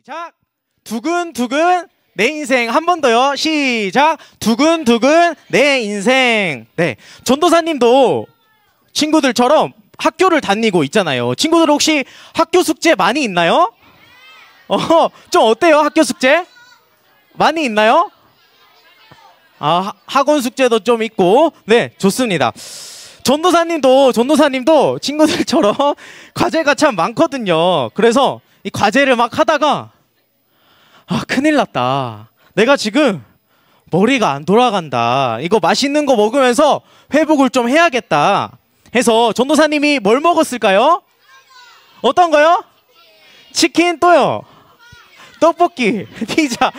시작. 두근두근 내 인생. 한 번 더요. 시작. 두근두근 내 인생. 네, 전도사님도 친구들처럼 학교를 다니고 있잖아요. 친구들 혹시 학교 숙제 많이 있나요? 좀 어때요? 학교 숙제? 많이 있나요? 학원 숙제도 좀 있고. 네, 좋습니다. 전도사님도 친구들처럼 과제가 참 많거든요. 그래서 이 과제를 막 하다가 큰일 났다. 내가 지금 머리가 안 돌아간다. 이거 맛있는 거 먹으면서 회복을 좀 해야겠다 해서 전도사님이 뭘 먹었을까요? 어떤 거요? 치킨, 또요? 떡볶이, 피자.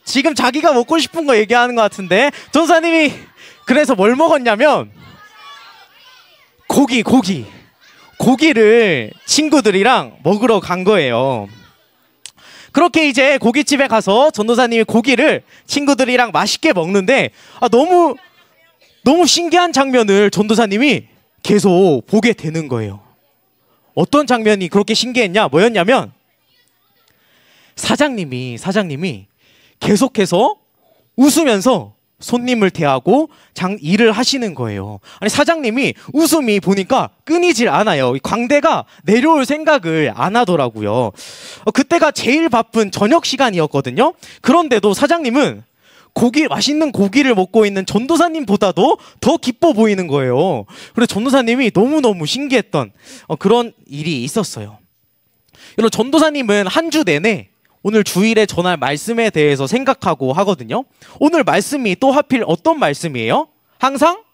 지금 자기가 먹고 싶은 거 얘기하는 것 같은데, 전도사님이 그래서 뭘 먹었냐면 고기를 친구들이랑 먹으러 간 거예요. 그렇게 이제 고깃집에 가서 전도사님이 고기를 친구들이랑 맛있게 먹는데 너무 신기한 장면을 전도사님이 계속 보게 되는 거예요. 어떤 장면이 그렇게 신기했냐? 뭐였냐면 사장님이 계속해서 웃으면서 손님을 대하고 일을 하시는 거예요. 아니, 사장님이 웃음이 보니까 끊이질 않아요. 광대가 내려올 생각을 안 하더라고요. 그때가 제일 바쁜 저녁 시간이었거든요. 그런데도 사장님은 맛있는 고기를 먹고 있는 전도사님보다도 더 기뻐 보이는 거예요. 그래서 전도사님이 너무너무 신기했던 그런 일이 있었어요. 여러분, 전도사님은 한 주 내내 오늘 주일에 전할 말씀에 대해서 생각하고 하거든요. 오늘 말씀이 또 하필 어떤 말씀이에요? 항상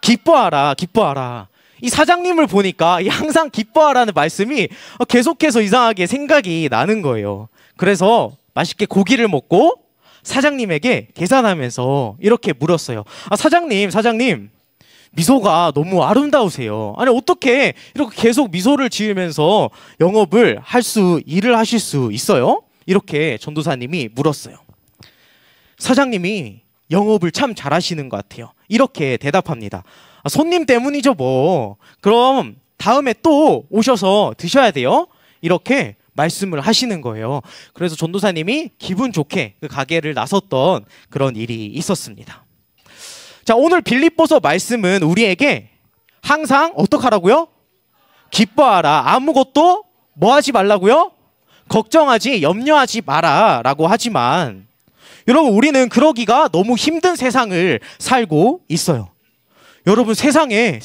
기뻐하라. 이 사장님을 보니까 이 항상 기뻐하라는 말씀이 계속해서 이상하게 생각이 나는 거예요. 그래서 맛있게 고기를 먹고 사장님에게 계산하면서 이렇게 물었어요. 사장님, 미소가 너무 아름다우세요. 아니, 어떻게 이렇게 계속 미소를 지으면서 일을 하실 수 있어요? 이렇게 전도사님이 물었어요. 사장님이 영업을 참 잘하시는 것 같아요. 이렇게 대답합니다. 손님 때문이죠 뭐. 그럼 다음에 또 오셔서 드셔야 돼요. 이렇게 말씀을 하시는 거예요. 그래서 전도사님이 기분 좋게 그 가게를 나섰던 그런 일이 있었습니다. 자, 오늘 빌립보서 말씀은 우리에게 항상 어떡하라고요? 기뻐하라. 아무것도 뭐 하지 말라고요? 걱정하지, 염려하지 마라 라고 하지만 여러분, 우리는 그러기가 너무 힘든 세상을 살고 있어요. 여러분, 세상에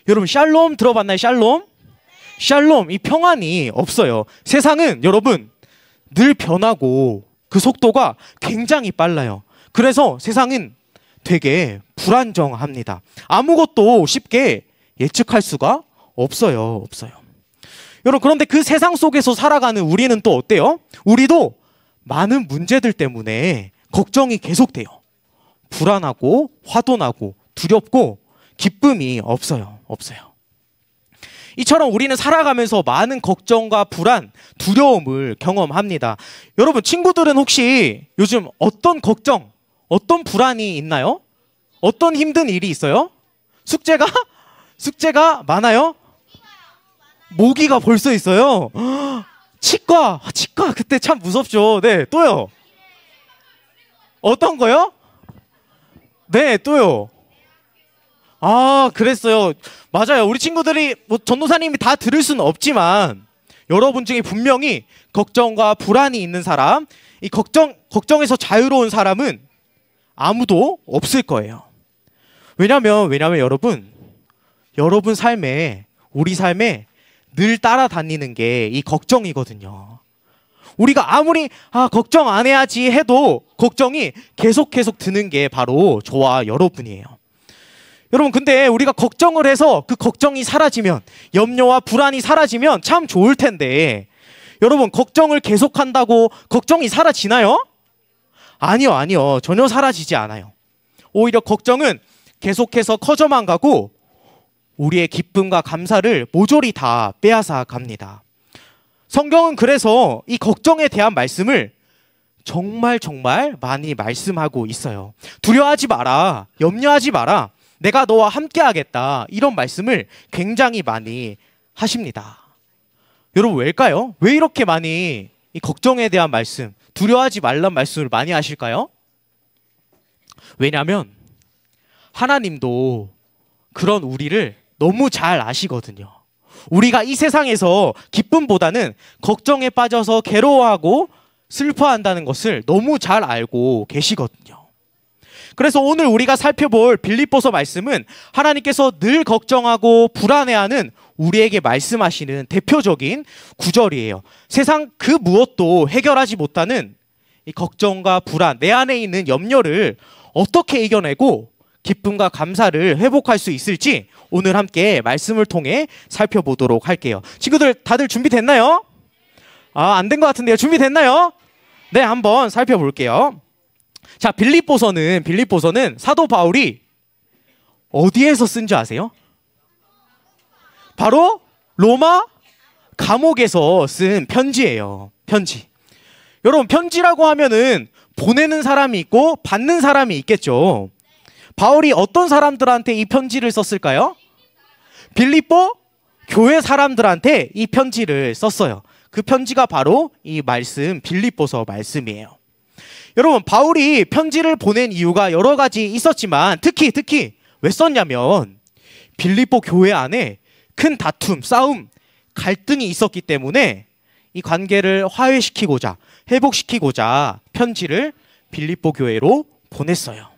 여러분, 샬롬 들어봤나요? 샬롬, 이 평안이 없어요. 세상은 여러분 늘 변하고 그 속도가 굉장히 빨라요. 그래서 세상은 되게 불안정합니다. 아무것도 쉽게 예측할 수가 없어요. 여러분, 그런데 그 세상 속에서 살아가는 우리는 또 어때요? 우리도 많은 문제들 때문에 걱정이 계속돼요. 불안하고 화도 나고 두렵고 기쁨이 없어요. 이처럼 우리는 살아가면서 많은 걱정과 불안, 두려움을 경험합니다. 여러분, 친구들은 혹시 요즘 어떤 걱정, 어떤 불안이 있나요? 어떤 힘든 일이 있어요? 숙제가 많아요? 모기가 벌써 있어요. 치과 그때 참 무섭죠. 네, 또요. 어떤 거요? 네, 또요. 그랬어요. 맞아요. 우리 친구들이 전도사님이 다 들을 수는 없지만 여러분 중에 분명히 걱정과 불안이 있는 사람, 이 걱정에서 자유로운 사람은 아무도 없을 거예요. 왜냐면 여러분 삶에, 우리 삶에 늘 따라다니는 게 이 걱정이거든요. 우리가 아무리 걱정 안 해야지 해도 걱정이 계속 드는 게 바로 저와 여러분이에요. 여러분, 근데 우리가 걱정을 해서 그 걱정이 사라지면, 염려와 불안이 사라지면 참 좋을 텐데, 여러분, 걱정을 계속한다고 걱정이 사라지나요? 아니요. 전혀 사라지지 않아요. 오히려 걱정은 계속해서 커져만 가고 우리의 기쁨과 감사를 모조리 다 빼앗아 갑니다. 성경은 그래서 이 걱정에 대한 말씀을 정말 많이 말씀하고 있어요. 두려워하지 마라. 염려하지 마라. 내가 너와 함께 하겠다. 이런 말씀을 굉장히 많이 하십니다. 여러분, 왜일까요? 왜 이렇게 많이 이 걱정에 대한 말씀, 두려워하지 말란 말씀을 많이 하실까요? 왜냐하면 하나님도 그런 우리를 너무 잘 아시거든요. 우리가 이 세상에서 기쁨보다는 걱정에 빠져서 괴로워하고 슬퍼한다는 것을 너무 잘 알고 계시거든요. 그래서 오늘 우리가 살펴볼 빌립보서 말씀은 하나님께서 늘 걱정하고 불안해하는 우리에게 말씀하시는 대표적인 구절이에요. 세상 그 무엇도 해결하지 못하는 이 걱정과 불안, 내 안에 있는 염려를 어떻게 이겨내고 기쁨과 감사를 회복할 수 있을지 오늘 함께 말씀을 통해 살펴보도록 할게요. 친구들 다들 준비됐나요? 안 된 것 같은데요. 준비됐나요? 네, 한번 살펴볼게요. 자, 빌립보서는 사도 바울이 어디에서 쓴 줄 아세요? 바로 로마 감옥에서 쓴 편지예요. 편지. 여러분, 편지라고 하면은 보내는 사람이 있고 받는 사람이 있겠죠. 바울이 어떤 사람들한테 이 편지를 썼을까요? 빌립보 교회 사람들한테 이 편지를 썼어요. 그 편지가 바로 이 말씀, 빌립보서 말씀이에요. 여러분, 바울이 편지를 보낸 이유가 여러 가지 있었지만 특히 왜 썼냐면 빌립보 교회 안에 큰 다툼, 싸움, 갈등이 있었기 때문에 이 관계를 화해시키고자, 회복시키고자 편지를 빌립보 교회로 보냈어요.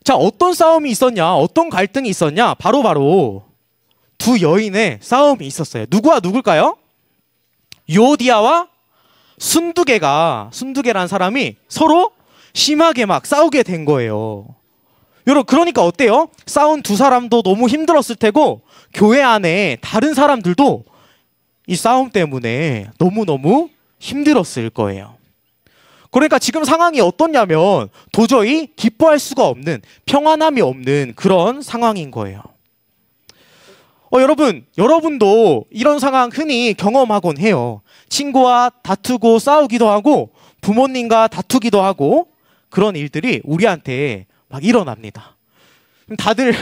자, 어떤 싸움이 있었냐? 어떤 갈등이 있었냐? 바로 두 여인의 싸움이 있었어요. 누구와 누굴까요? 유오디아와 순두개라는 사람이 서로 심하게 막 싸우게 된 거예요. 여러분, 그러니까 어때요? 싸운 두 사람도 너무 힘들었을 테고 교회 안에 다른 사람들도 이 싸움 때문에 너무너무 힘들었을 거예요. 그러니까 지금 상황이 어떻냐면 도저히 기뻐할 수가 없는, 평안함이 없는 그런 상황인 거예요. 여러분도 이런 상황 흔히 경험하곤 해요. 친구와 다투고 싸우기도 하고 부모님과 다투기도 하고 그런 일들이 우리한테 막 일어납니다. 다들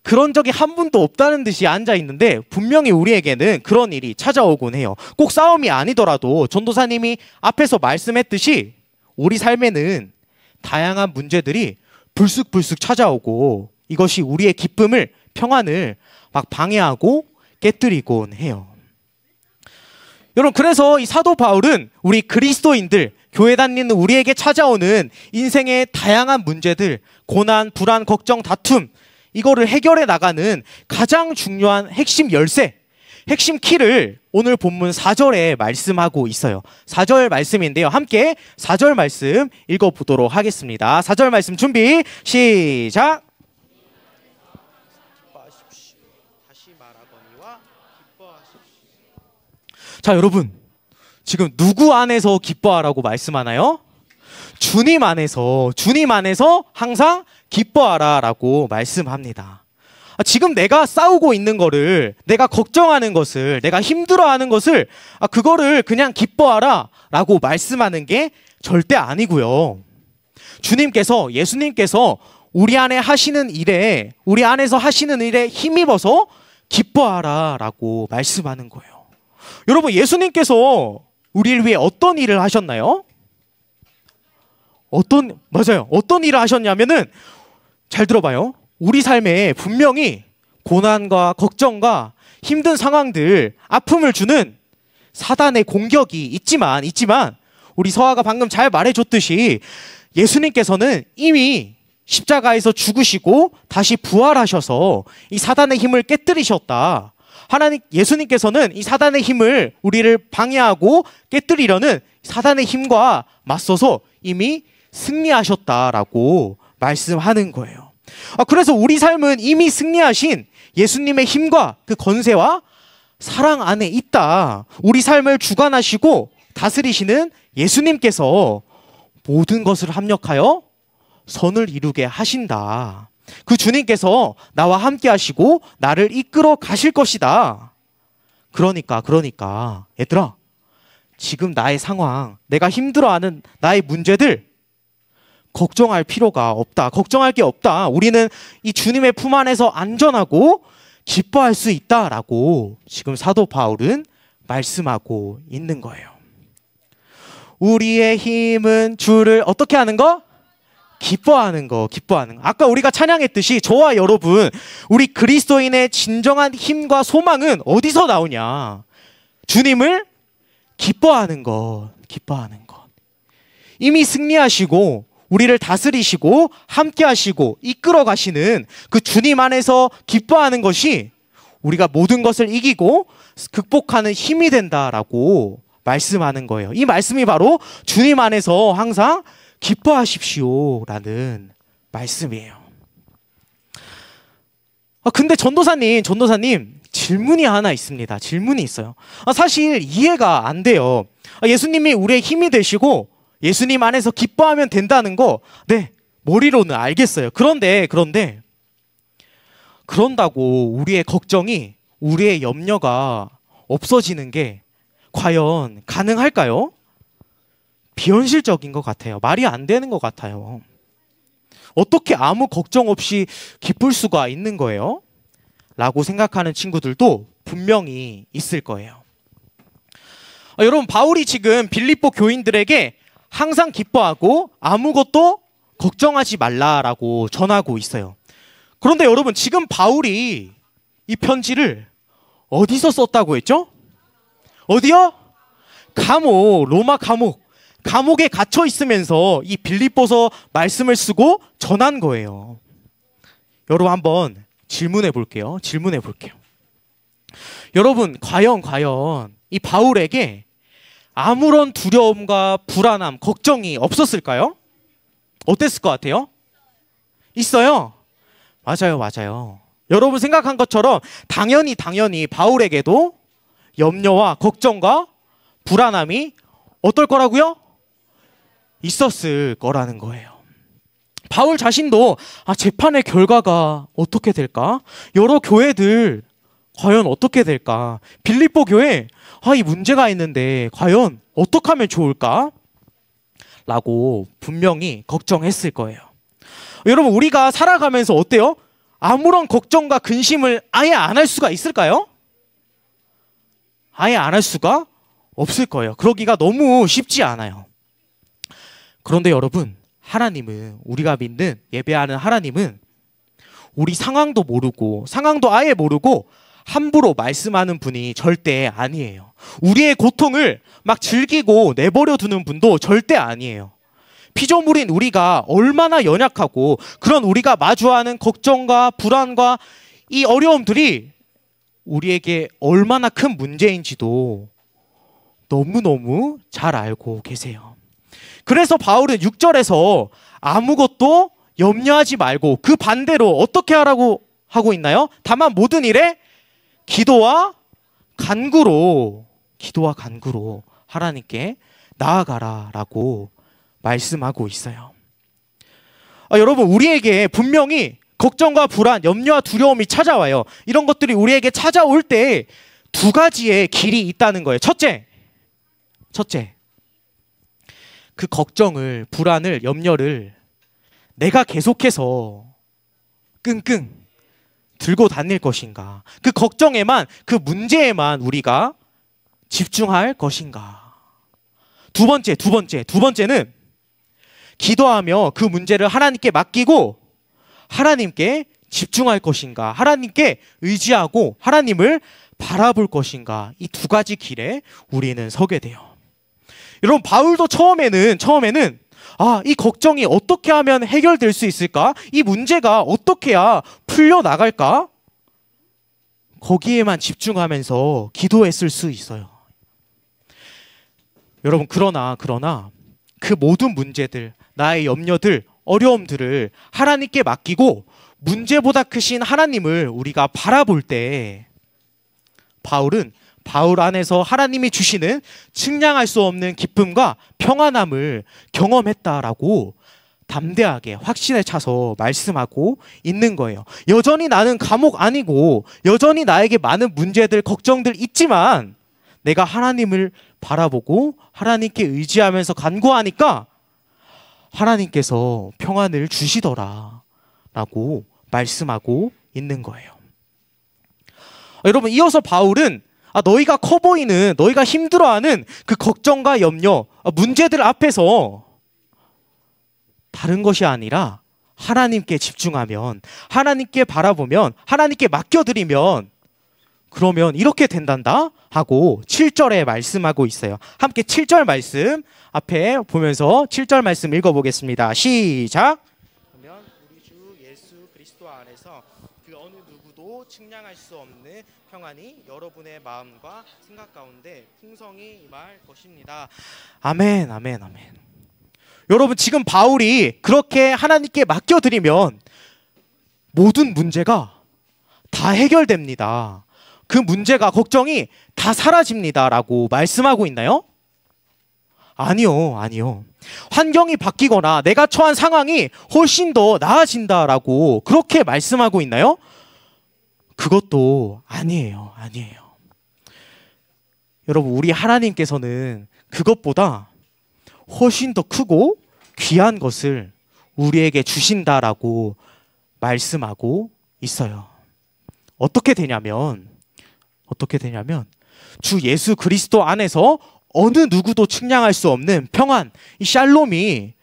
그런 적이 한 분도 없다는 듯이 앉아 있는데 분명히 우리에게는 그런 일이 찾아오곤 해요. 꼭 싸움이 아니더라도 전도사님이 앞에서 말씀했듯이 우리 삶에는 다양한 문제들이 불쑥불쑥 찾아오고 이것이 우리의 기쁨을, 평안을 막 방해하고 깨뜨리곤 해요. 여러분, 그래서 이 사도 바울은 우리 그리스도인들, 교회 다니는 우리에게 찾아오는 인생의 다양한 문제들, 고난, 불안, 걱정, 다툼, 이거를 해결해 나가는 가장 중요한 핵심 열쇠, 핵심 키를 오늘 본문 4절에 말씀하고 있어요. 4절 말씀인데요. 함께 4절 말씀 읽어보도록 하겠습니다. 4절 말씀 준비, 시작! 자, 여러분, 지금 누구 안에서 기뻐하라고 말씀하나요? 주님 안에서 항상 기뻐하라라고 말씀합니다. 지금 내가 싸우고 있는 거를, 내가 걱정하는 것을, 내가 힘들어하는 것을 그거를 그냥 기뻐하라라고 말씀하는 게 절대 아니고요. 예수님께서 우리 안에 하시는 일에, 우리 안에서 하시는 일에 힘입어서 기뻐하라라고 말씀하는 거예요. 여러분, 예수님께서 우리를 위해 어떤 일을 하셨나요? 어떤 일을 하셨냐면은, 잘 들어봐요. 우리 삶에 분명히 고난과 걱정과 힘든 상황들, 아픔을 주는 사단의 공격이 있지만 우리 서아가 방금 잘 말해줬듯이 예수님께서는 이미 십자가에서 죽으시고 다시 부활하셔서 이 사단의 힘을 깨뜨리셨다. 예수님께서는 이 사단의 힘을, 우리를 방해하고 깨뜨리려는 사단의 힘과 맞서서 이미 승리하셨다라고 말씀하는 거예요. 그래서 우리 삶은 이미 승리하신 예수님의 힘과 그 권세와 사랑 안에 있다. 우리 삶을 주관하시고 다스리시는 예수님께서 모든 것을 합력하여 선을 이루게 하신다. 그 주님께서 나와 함께 하시고 나를 이끌어 가실 것이다. 그러니까 얘들아, 지금 나의 상황, 내가 힘들어하는 나의 문제들 걱정할 필요가 없다. 걱정할 게 없다. 우리는 이 주님의 품 안에서 안전하고 기뻐할 수 있다라고 지금 사도 바울은 말씀하고 있는 거예요. 우리의 힘은 주를 어떻게 하는 거? 기뻐하는 거, 기뻐하는 거. 아까 우리가 찬양했듯이 저와 여러분, 우리 그리스도인의 진정한 힘과 소망은 어디서 나오냐? 주님을 기뻐하는 것, 기뻐하는 것. 이미 승리하시고 우리를 다스리시고 함께 하시고 이끌어 가시는 그 주님 안에서 기뻐하는 것이 우리가 모든 것을 이기고 극복하는 힘이 된다라고 말씀하는 거예요. 이 말씀이 바로 주님 안에서 항상 기뻐하십시오라는 말씀이에요. 근데 전도사님 질문이 하나 있습니다. 질문이 있어요. 사실 이해가 안 돼요. 예수님이 우리의 힘이 되시고 예수님 안에서 기뻐하면 된다는 거, 네, 머리로는 알겠어요. 그런데 그런다고 우리의 걱정이, 우리의 염려가 없어지는 게 과연 가능할까요? 비현실적인 것 같아요. 말이 안 되는 것 같아요. 어떻게 아무 걱정 없이 기쁠 수가 있는 거예요? 라고 생각하는 친구들도 분명히 있을 거예요. 여러분, 바울이 지금 빌립보 교인들에게 항상 기뻐하고 아무것도 걱정하지 말라라고 전하고 있어요. 그런데 여러분, 지금 바울이 이 편지를 어디서 썼다고 했죠? 어디요? 감옥, 로마 감옥에 갇혀 있으면서 이 빌립보서 말씀을 쓰고 전한 거예요. 여러분, 한번 질문해 볼게요. 여러분, 과연 이 바울에게 아무런 두려움과 불안함, 걱정이 없었을까요? 어땠을 것 같아요? 있어요? 맞아요. 여러분 생각한 것처럼 당연히 바울에게도 염려와 걱정과 불안함이 어떨 거라고요? 있었을 거라는 거예요. 바울 자신도 재판의 결과가 어떻게 될까? 여러 교회들 과연 어떻게 될까? 빌립보 교회 이 문제가 있는데 과연 어떻게 하면 좋을까? 라고 분명히 걱정했을 거예요. 여러분, 우리가 살아가면서 어때요? 아무런 걱정과 근심을 아예 안 할 수가 있을까요? 아예 안 할 수가 없을 거예요. 그러기가 너무 쉽지 않아요. 그런데 여러분, 하나님은, 우리가 믿는, 예배하는 하나님은 우리 상황도 아예 모르고 함부로 말씀하는 분이 절대 아니에요. 우리의 고통을 막 즐기고 내버려 두는 분도 절대 아니에요. 피조물인 우리가 얼마나 연약하고 그런 우리가 마주하는 걱정과 불안과 이 어려움들이 우리에게 얼마나 큰 문제인지도 너무너무 잘 알고 계세요. 그래서 바울은 6절에서 아무것도 염려하지 말고 그 반대로 어떻게 하라고 하고 있나요? 다만 모든 일에 기도와 간구로 하나님께 나아가라라고 말씀하고 있어요. 여러분, 우리에게 분명히 걱정과 불안, 염려와 두려움이 찾아와요. 이런 것들이 우리에게 찾아올 때 두 가지의 길이 있다는 거예요. 첫째, 그 걱정을, 불안을, 염려를 내가 계속해서 끙끙 들고 다닐 것인가? 그 걱정에만, 그 문제에만 우리가 집중할 것인가? 두 번째는 기도하며 그 문제를 하나님께 맡기고 하나님께 집중할 것인가? 하나님께 의지하고 하나님을 바라볼 것인가? 이 두 가지 길에 우리는 서게 돼요. 여러분, 바울도 처음에는 이 걱정이 어떻게 하면 해결될 수 있을까? 이 문제가 어떻게 해야 풀려나갈까? 거기에만 집중하면서 기도했을 수 있어요. 여러분, 그러나 그 모든 문제들, 나의 염려들, 어려움들을 하나님께 맡기고 문제보다 크신 하나님을 우리가 바라볼 때 바울 안에서 하나님이 주시는 측량할 수 없는 기쁨과 평안함을 경험했다라고 담대하게 확신에 차서 말씀하고 있는 거예요. 여전히 나는 감옥 아니고 여전히 나에게 많은 문제들, 걱정들 있지만 내가 하나님을 바라보고 하나님께 의지하면서 간구하니까 하나님께서 평안을 주시더라라고 말씀하고 있는 거예요. 여러분, 이어서 바울은 너희가 커 보이는, 너희가 힘들어하는 그 걱정과 염려, 문제들 앞에서 다른 것이 아니라 하나님께 집중하면, 하나님께 바라보면, 하나님께 맡겨드리면 그러면 이렇게 된단다 하고 7절에 말씀하고 있어요. 함께 7절 말씀 앞에 보면서 7절 말씀 읽어보겠습니다. 시작. 그러면 우리 주 예수 그리스도 안에서 그 어느 누구도 측량할 수 없는 평안이 여러분의 마음과 생각 가운데 풍성히 임할 것입니다. 아멘, 아멘, 아멘. 여러분, 지금 바울이 그렇게 하나님께 맡겨드리면 모든 문제가 다 해결됩니다. 그 문제가, 걱정이 다 사라집니다 라고 말씀하고 있나요? 아니요, 아니요. 환경이 바뀌거나 내가 처한 상황이 훨씬 더 나아진다라고 그렇게 말씀하고 있나요? 그것도 아니에요, 아니에요. 여러분, 우리 하나님께서는 그것보다 훨씬 더 크고 귀한 것을 우리에게 주신다라고 말씀하고 있어요. 어떻게 되냐면 주 예수 그리스도 안에서 어느 누구도 측량할 수 없는 평안, 이 샬롬이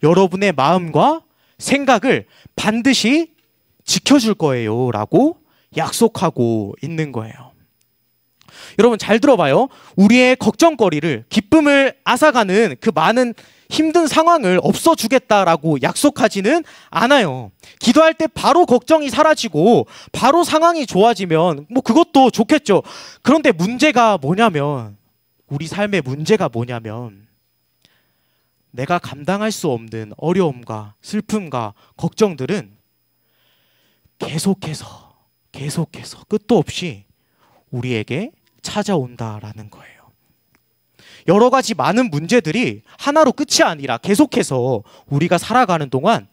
여러분의 마음과 생각을 반드시 지켜줄 거예요 라고 약속하고 있는 거예요. 여러분, 잘 들어봐요. 우리의 걱정거리를, 기쁨을 앗아가는 그 많은 힘든 상황을 없어주겠다라고 약속하지는 않아요. 기도할 때 바로 걱정이 사라지고 바로 상황이 좋아지면 그것도 좋겠죠. 그런데 문제가 뭐냐면, 우리 삶의 문제가 뭐냐면, 내가 감당할 수 없는 어려움과 슬픔과 걱정들은 계속해서 끝도 없이 우리에게 찾아온다라는 거예요. 여러 가지 많은 문제들이 하나로 끝이 아니라 계속해서 우리가 살아가는 동안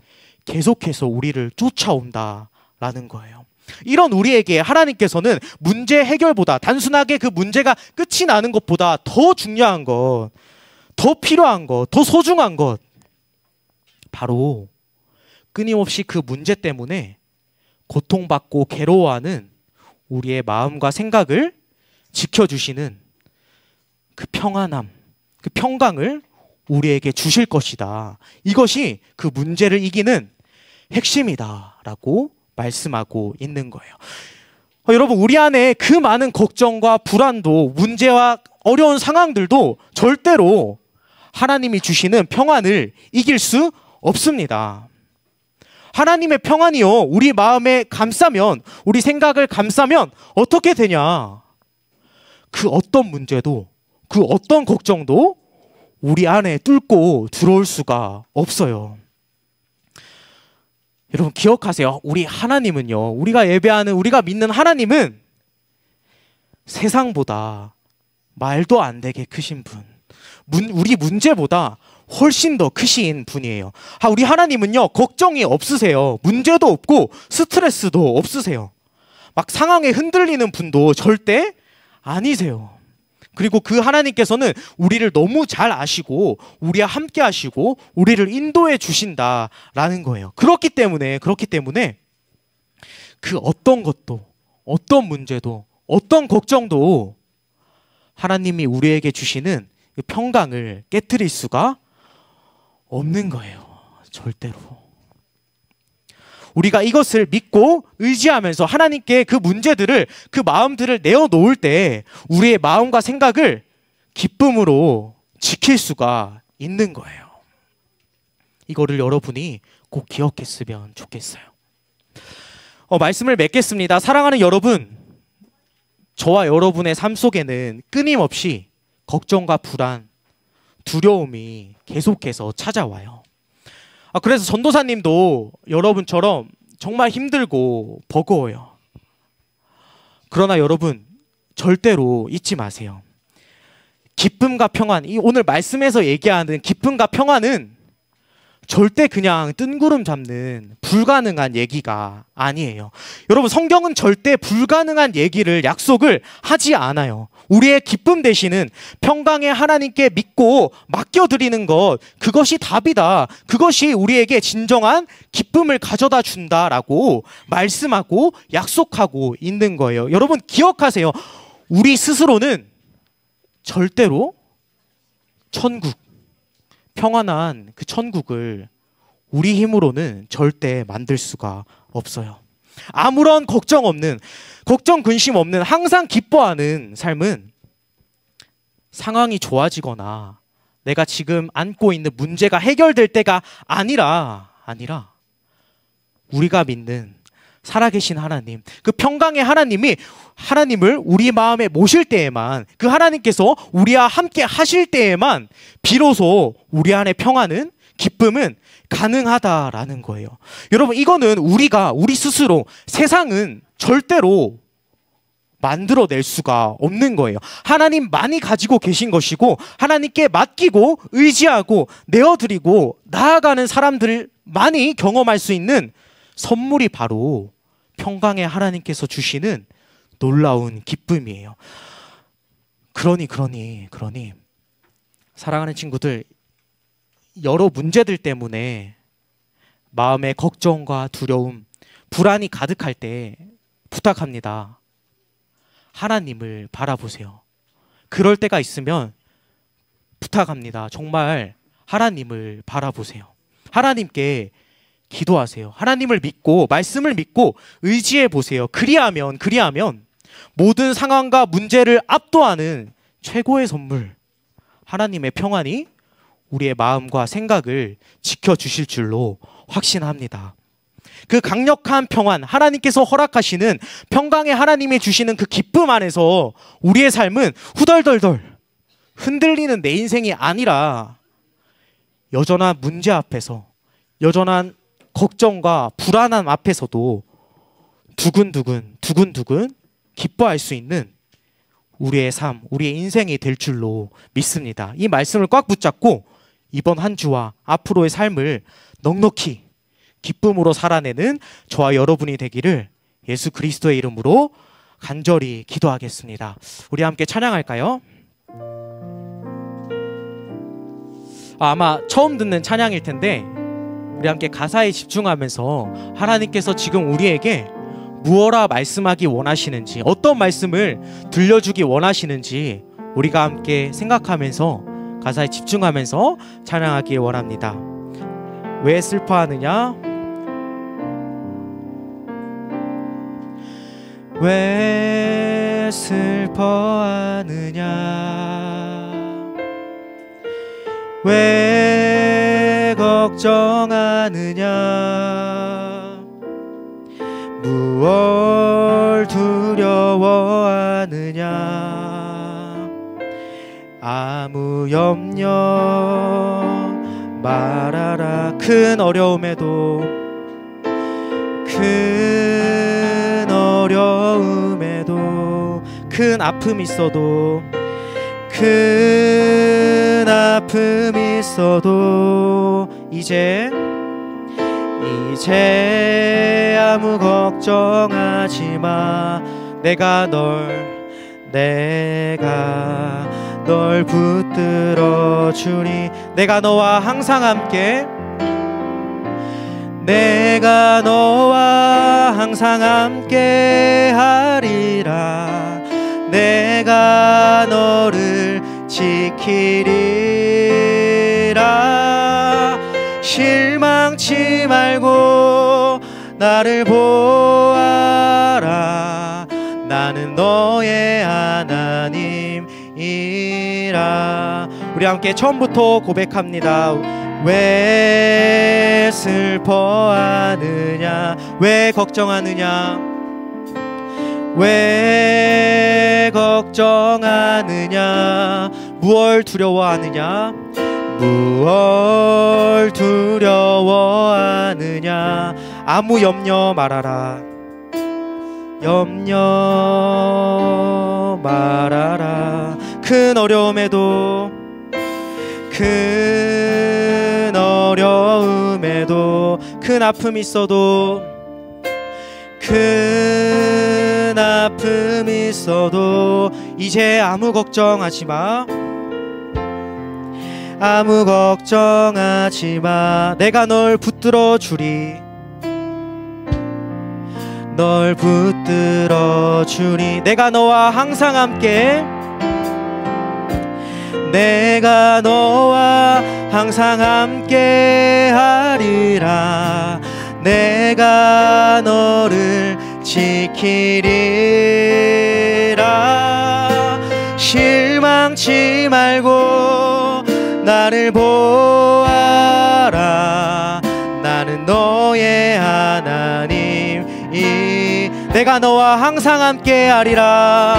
계속해서 우리를 쫓아온다라는 거예요. 이런 우리에게 하나님께서는 문제 해결보다, 단순하게 그 문제가 끝이 나는 것보다 더 중요한 것, 더 필요한 것, 더 소중한 것, 바로 끊임없이 그 문제 때문에 고통받고 괴로워하는 우리의 마음과 생각을 지켜주시는 그 평안함, 그 평강을 우리에게 주실 것이다. 이것이 그 문제를 이기는 핵심이다 라고 말씀하고 있는 거예요. 여러분, 우리 안에 그 많은 걱정과 불안도, 문제와 어려운 상황들도 절대로 하나님이 주시는 평안을 이길 수 없습니다. 하나님의 평안이요, 우리 마음에 감싸면, 우리 생각을 감싸면 어떻게 되냐? 그 어떤 문제도, 그 어떤 걱정도 우리 안에 뚫고 들어올 수가 없어요. 여러분, 기억하세요. 우리 하나님은요, 우리가 예배하는, 우리가 믿는 하나님은 세상보다 말도 안 되게 크신 분, 우리 문제보다 훨씬 더 크신 분이에요. 우리 하나님은요, 걱정이 없으세요. 문제도 없고 스트레스도 없으세요. 막 상황에 흔들리는 분도 절대 아니세요. 그리고 그 하나님께서는 우리를 너무 잘 아시고 우리와 함께 하시고 우리를 인도해 주신다라는 거예요. 그렇기 때문에 그 어떤 것도, 어떤 문제도, 어떤 걱정도 하나님이 우리에게 주시는 그 평강을 깨트릴 수가 없는 거예요. 절대로. 우리가 이것을 믿고 의지하면서 하나님께 그 문제들을, 그 마음들을 내어놓을 때 우리의 마음과 생각을 기쁨으로 지킬 수가 있는 거예요. 이거를 여러분이 꼭 기억했으면 좋겠어요. 말씀을 맺겠습니다. 사랑하는 여러분, 저와 여러분의 삶 속에는 끊임없이 걱정과 불안, 두려움이 계속해서 찾아와요. 그래서 전도사님도 여러분처럼 정말 힘들고 버거워요. 그러나 여러분, 절대로 잊지 마세요. 기쁨과 평안, 오늘 말씀에서 얘기하는 기쁨과 평안은 절대 그냥 뜬구름 잡는 불가능한 얘기가 아니에요. 여러분, 성경은 절대 불가능한 얘기를, 약속을 하지 않아요. 우리의 기쁨 되시는 평강의 하나님께 믿고 맡겨드리는 것, 그것이 답이다. 그것이 우리에게 진정한 기쁨을 가져다 준다라고 말씀하고 약속하고 있는 거예요. 여러분, 기억하세요. 우리 스스로는 절대로 천국, 평안한 그 천국을 우리 힘으로는 절대 만들 수가 없어요. 아무런 걱정 없는, 걱정 근심 없는, 항상 기뻐하는 삶은 상황이 좋아지거나 내가 지금 안고 있는 문제가 해결될 때가 아니라 우리가 믿는 살아계신 하나님, 그 평강의 하나님을 우리 마음에 모실 때에만, 그 하나님께서 우리와 함께 하실 때에만 비로소 우리 안에 평안은, 기쁨은 가능하다라는 거예요. 여러분, 이거는 우리 스스로, 세상은 절대로 만들어낼 수가 없는 거예요. 하나님만이 가지고 계신 것이고, 하나님께 맡기고 의지하고 내어드리고 나아가는 사람들만이 경험할 수 있는 선물이 바로 평강의 하나님께서 주시는 놀라운 기쁨이에요. 그러니 사랑하는 친구들, 여러 문제들 때문에 마음에 걱정과 두려움, 불안이 가득할 때 부탁합니다. 하나님을 바라보세요. 그럴 때가 있으면 부탁합니다. 정말 하나님을 바라보세요. 하나님께 기도하세요. 하나님을 믿고, 말씀을 믿고 의지해 보세요. 그리하면 모든 상황과 문제를 압도하는 최고의 선물, 하나님의 평안이 우리의 마음과 생각을 지켜주실 줄로 확신합니다. 그 강력한 평안, 하나님께서 허락하시는 평강의 하나님이 주시는 그 기쁨 안에서 우리의 삶은 후덜덜덜 흔들리는 내 인생이 아니라 여전한 문제 앞에서, 여전한 걱정과 불안함 앞에서도 두근두근 기뻐할 수 있는 우리의 삶, 우리의 인생이 될 줄로 믿습니다. 이 말씀을 꽉 붙잡고 이번 한 주와 앞으로의 삶을 넉넉히 기쁨으로 살아내는 저와 여러분이 되기를 예수 그리스도의 이름으로 간절히 기도하겠습니다. 우리 함께 찬양할까요? 아마 처음 듣는 찬양일 텐데 우리 함께 가사에 집중하면서 하나님께서 지금 우리에게 무엇라 말씀하기 원하시는지, 어떤 말씀을 들려주기 원하시는지 우리가 함께 생각하면서 가사에 집중하면서 찬양하길 원합니다. 왜 슬퍼하느냐? 왜 슬퍼하느냐? 왜 걱정하느냐? 무얼 두려워하느냐? 아무 염려 말아라. 큰 어려움에도 큰 아픔이 있어도 이제 아무 걱정하지 마. 내가 널 붙들어 주니. 내가 너와 항상 함께, 내가 너와 항상 함께 하리라. 내가 너를 지키리라. 실망치 말고 나를 보아라. 나는 너의 하나님이라. 우리 함께 처음부터 고백합니다. 왜 슬퍼하느냐? 왜 걱정하느냐? 왜 걱정하느냐? 무얼 두려워하느냐? 무얼 두려워하느냐? 아무 염려 말아라. 염려 말아라. 큰 어려움에도 큰 아픔이 있어도 이제 아무 걱정하지 마. 아무 걱정하지 마. 내가 널 붙들어 주리. 널 붙들어 주리. 내가 너와 항상 함께, 내가 너와 항상 함께 하리라. 내가 너를 지키리라. 실망치 말고 나를 보아라. 나는 너의 하나님. 내가 너와 항상 함께 하리라.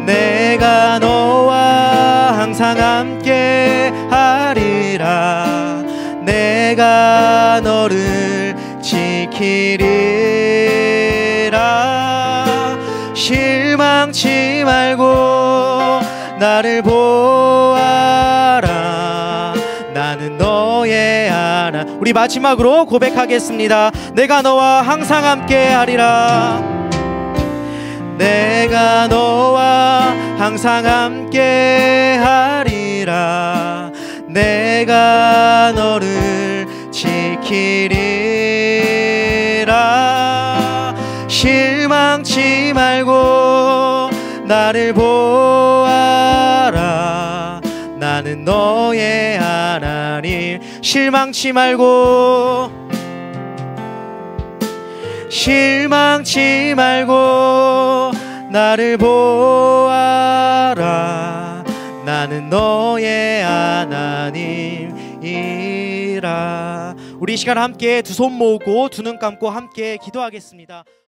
내가 너와 항상 함께 하리라. 내가 너를 지키리라. 실망치 말고 나를 보아라. 나는 너의 하나. 우리 마지막으로 고백하겠습니다. 내가 너와 항상 함께 하리라. 내가 너와 항상 함께 하리라. 내가 너를 지키리라. 실망치 말고 나를 보아라. 나는 너의 하나님. 실망치 말고, 실망치 말고 나를 보아라. 나는 너의 하나님이라. 우리 이 시간 함께 두 손 모으고 두 눈 감고 함께 기도하겠습니다.